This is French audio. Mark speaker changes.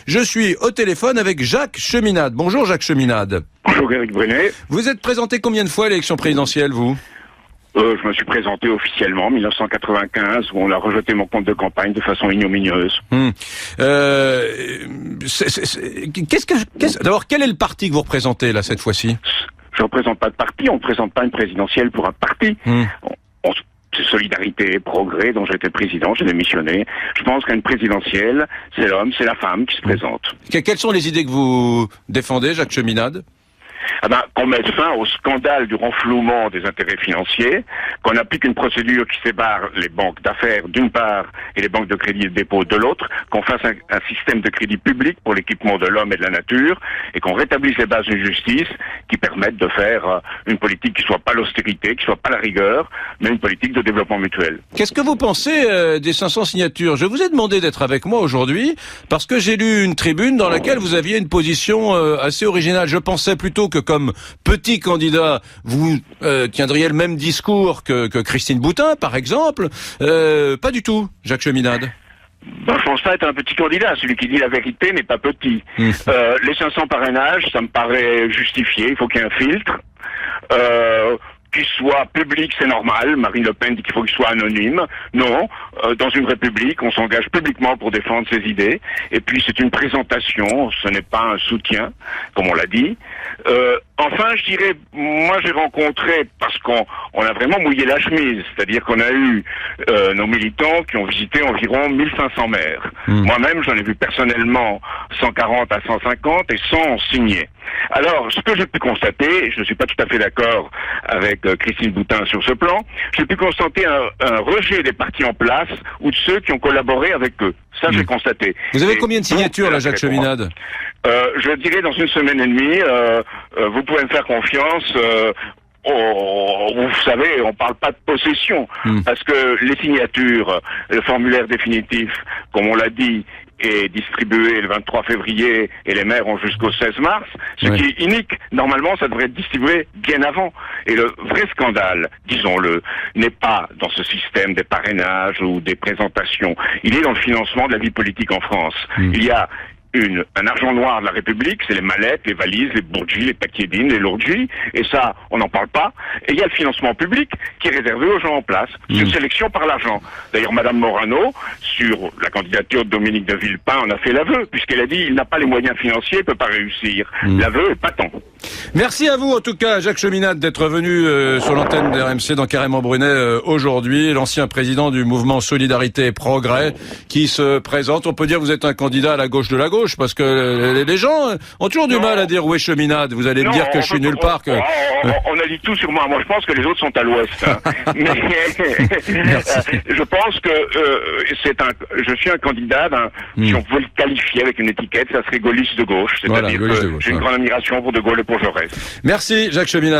Speaker 1: Je suis au téléphone avec Jacques Cheminade. Bonjour Jacques Cheminade.
Speaker 2: Bonjour Éric Brunet.
Speaker 1: Vous êtes présenté combien de fois à l'élection présidentielle, vous ?
Speaker 2: Je me suis présenté officiellement en 1995 où on a rejeté mon compte de campagne de façon ignominieuse.
Speaker 1: D'abord, quel est le parti que vous représentez là cette fois-ci ?
Speaker 2: Je ne représente pas de parti, on ne présente pas une présidentielle pour un parti. C'est Solidarité et Progrès dont j'étais président, j'ai démissionné. Je pense qu'une présidentielle, c'est l'homme, c'est la femme qui se présente.
Speaker 1: Quelles sont les idées que vous défendez, Jacques Cheminade ?
Speaker 2: Qu'on mette fin au scandale du renflouement des intérêts financiers, qu'on applique une procédure qui sépare les banques d'affaires d'une part et les banques de crédit et de dépôt de l'autre, qu'on fasse un système de crédit public pour l'équipement de l'homme et de la nature, et qu'on rétablisse les bases d'une justice qui permettent de faire une politique qui soit pas l'austérité, qui soit pas la rigueur, mais une politique de développement mutuel.
Speaker 1: Qu'est-ce que vous pensez des 500 signatures ? Je vous ai demandé d'être avec moi aujourd'hui parce que j'ai lu une tribune dans laquelle vous aviez une position assez originale. Je pensais plutôt que comme petit candidat, vous tiendriez le même discours que Christine Boutin, par exemple. Pas du tout, Jacques Cheminade.
Speaker 2: Je pense pas être un petit candidat. Celui qui dit la vérité n'est pas petit. Les 500 parrainages, ça me paraît justifié. Il faut qu'il y ait un filtre. Qu'il soit public, c'est normal. Marine Le Pen dit qu'il faut qu'il soit anonyme. Non, dans une république, on s'engage publiquement pour défendre ses idées. Et puis c'est une présentation, ce n'est pas un soutien, comme on l'a dit. Enfin, je dirais, moi j'ai rencontré, parce qu'on a vraiment mouillé la chemise, c'est-à-dire qu'on a eu nos militants qui ont visité environ 1500 maires. Moi-même, j'en ai vu personnellement 140 à 150 et 100 signés. Alors, ce que j'ai pu constater, et je ne suis pas tout à fait d'accord avec Christine Boutin sur ce plan, j'ai pu constater un rejet des partis en place ou de ceux qui ont collaboré avec eux. Ça, j'ai constaté.
Speaker 1: Vous avez combien de signatures, là, Jacques Cheminade ?
Speaker 2: Je dirais dans une semaine et demie, vous pouvez me faire confiance. Vous savez, on parle pas de possession, parce que les signatures, le formulaire définitif, comme on l'a dit, est distribué le 23 février et les maires ont jusqu'au 16 mars, ce qui est inique. Normalement, ça devrait être distribué bien avant. Et le vrai scandale, disons-le, n'est pas dans ce système des parrainages ou des présentations. Il est dans le financement de la vie politique en France. Il y a un argent noir de la République, c'est les mallettes, les valises, les bourgeries, les paquets-dines, les lourdes-ries, et ça, on n'en parle pas. Et il y a le financement public qui est réservé aux gens en place. C'est une sélection par l'argent. D'ailleurs, Madame Morano, sur la candidature de Dominique de Villepin, en a fait l'aveu, puisqu'elle a dit il n'a pas les moyens financiers, il ne peut pas réussir. L'aveu est patent.
Speaker 1: Merci à vous, en tout cas, Jacques Cheminade, d'être venu sur l'antenne d'RMC dans Carrément Brunet aujourd'hui. L'ancien président du mouvement Solidarité et Progrès qui se présente. On peut dire que vous êtes un candidat à la gauche de la gauche, parce que les gens ont toujours du mal à dire où est Cheminade. Vous allez me dire que je suis nulle part.
Speaker 2: On a dit tout sur moi. Moi, je pense que les autres sont à l'ouest. Mais je pense que je suis un candidat, si on pouvait le qualifier avec une étiquette, ça serait gaulliste de gauche. C'est-à-dire que j'ai une grande admiration pour De Gaulle et pour Jaurès.
Speaker 1: Merci, Jacques Cheminade.